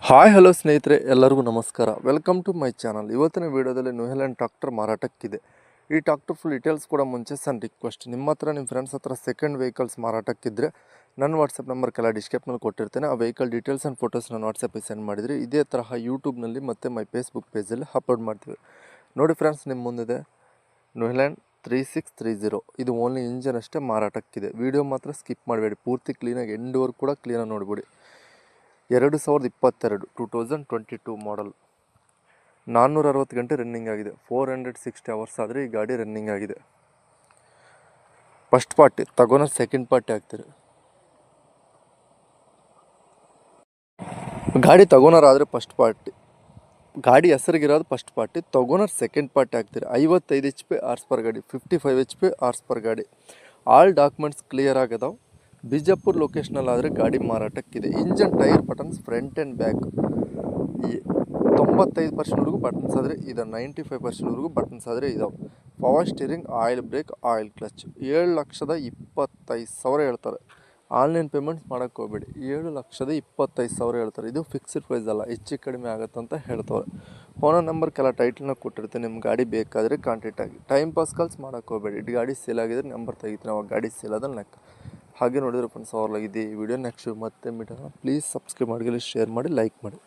Hi hello ಸ್ನೇಹಿತರೆ, ಎಲ್ಲರಿಗೂ ನಮಸ್ಕಾರ. Welcome to my channel. ಇವತ್ತಿನ ವೀಡಿಯೋದಲ್ಲಿ ನ್ಯೂ ಹ್ಯಾಲೆಂಡ್ ಟ್ರಾಕ್ಟರ್ ಮಾರಾಟಕ್ಕಿದೆ. ಈ ಟ್ರಾಕ್ಟರ್ ಫುಲ್ ಡೀಟೇಲ್ಸ್ ಕೂಡ ಮುಂಚೆ ಸಣ್ಣ ರಿಕ್ವೆಸ್ಟ್, ನಿಮ್ಮ ಹತ್ರ ನಿಮ್ಮ ಫ್ರೆಂಡ್ಸ್ ಹತ್ರ ಸೆಕೆಂಡ್ ವೆಹಿಕಲ್ಸ್ ಮಾರಾಟಕ್ಕಿದ್ರೆ ನನ್ನ ವಾಟ್ಸಪ್ ನಂಬರ್ ಕೆಲ ಡಿಸ್ಕ್ರಿಪ್ಷನಲ್ಲಿ ಕೊಟ್ಟಿರ್ತೇನೆ. ಆ ವೆಹಿಕಲ್ ಡೀಟೇಲ್ಸ್ ಆ್ಯಂಡ್ ಫೋಟೋಸ್ ನಾನು ವಾಟ್ಸಪ್ಪಿಗೆ ಸೆಂಡ್ ಮಾಡಿದರೆ ಇದೇ ತರಹ ಯೂಟ್ಯೂಬ್ನಲ್ಲಿ ಮತ್ತು ಮೈ ಫೇಸ್ಬುಕ್ ಪೇಜಲ್ಲಿ ಅಪ್ಲೋಡ್ ಮಾಡ್ತೀವಿ. ನೋಡಿ ಫ್ರೆಂಡ್ಸ್, ನಿಮ್ಮ ಮುಂದಿದೆ ನ್ಯೂ ಹ್ಯಾಲೆಂಡ್ 3630. ಇದು ಓನ್ಲಿ ಇಂಜನ್ ಅಷ್ಟೇ ಮಾರಾಟಕ್ಕಿದೆ. ವಿಡಿಯೋ ಮಾತ್ರ ಸ್ಕಿಪ್ ಮಾಡಬೇಡಿ, ಪೂರ್ತಿ ಕ್ಲೀನಾಗಿ ಎಂಡ್ವರೆಗೂ ಕೂಡ ಕ್ಲೀನಾಗಿ ನೋಡಿಬಿಡಿ. 2022 2022 ಮಾಡಲ್, 460 ಗಂಟೆ ರನ್ನಿಂಗ್ ಆಗಿದೆ. 460 ಅವರ್ಸ್ ಆದರೆ ಈ ಗಾಡಿ ರನ್ನಿಂಗ್ ಆಗಿದೆ. ಫಸ್ಟ್ ಪಾರ್ಟಿ ತಗೋನ ಸೆಕೆಂಡ್ ಪಾರ್ಟಿ ಆಗ್ತೀರಿ. ಗಾಡಿ ತಗೋನರಾದರೆ ಫಸ್ಟ್ ಪಾರ್ಟಿ, ಗಾಡಿ ಹೆಸರಿಗಿರೋದು ಫಸ್ಟ್ ಪಾರ್ಟಿ, ತಗೋನರ್ ಸೆಕೆಂಡ್ ಪಾರ್ಟಿ ಆಗ್ತೀರಿ. 55 HP ಆರ್ಸ್ ಪರ್ ಗಾಡಿ, 55 HP ಆರ್ಸ್ ಪರ್ ಗಾಡಿ. ಆಲ್ ಡಾಕ್ಯುಮೆಂಟ್ಸ್ ಕ್ಲಿಯರ್ ಆಗದಾವೆ. ಬಿಜಾಪುರ ಲೊಕೇಶನಲ್ಲಾದರೆ ಗಾಡಿ ಮಾರಾಟಕ್ಕಿದೆ. Engine tyre buttons front and back 95%ವರೆಗೂ ಬಟನ್ಸ್ ಆದರೆ ಇದೆ, 95%ವರೆಗೂ ಬಟನ್ಸ್ ಆದರೆ ಇದಾವೆ. Power steering, oil brake, oil clutch. 7,25,000 ಹೇಳ್ತಾರೆ. ಆನ್ಲೈನ್ ಪೇಮೆಂಟ್ಸ್ ಮಾಡೋಕ್ಕೆ ಹೋಗಬೇಡಿ. 7,25,000 ಹೇಳ್ತಾರೆ. ಇದು ಫಿಕ್ಸ್ಡ್ ಪ್ರೈಸ್ ಅಲ್ಲ, ಹೆಚ್ಚು ಕಡಿಮೆ ಆಗುತ್ತಂತ ಹೇಳ್ತವ್ರೆ. ಫೋನ್ ನಂಬರ್ ಕೆಲ ಟೈಟಲ್ನ ಕೊಟ್ಟಿರ್ತೀನಿ, ನಿಮ್ಮ ಗಾಡಿ ಬೇಕಾದರೆ ಕಾಂಟ್ಯಾಕ್ಟ್ ಆಗಿ. ಟೈಮ್ ಪಾಸ್ ಕಾಲ್ಸ್ ಮಾಡೋಕ್ಕೆ ಹೋಗಬೇಡಿ. ಗಾಡಿ ಸೇಲ್ ಆಗಿದ್ರೆ ನಂಬರ್ ತೆಗಿತೀನಿ, ಅವಾಗ ಗಾಡಿ ಸೇಲ್ ಆದಲ್ಲಿ ಲೆಕ್ಕ. ಹಾಗೆ ನೋಡಿದ್ರೆ ಫ್ರೆಂಡ್ಸ್, ಅವ್ರಲಾಗಿದೆ ಈ ವಿಡಿಯೋ. ನೆಕ್ಸ್ಟ್ ಮತ್ತೆ ಮೀಟೋಣ. ಪ್ಲೀಸ್ ಸಬ್ಸ್ಕ್ರೈಬ್ ಮಾಡಿ, ಶೇರ್ ಮಾಡಿ, ಲೈಕ್ ಮಾಡಿ.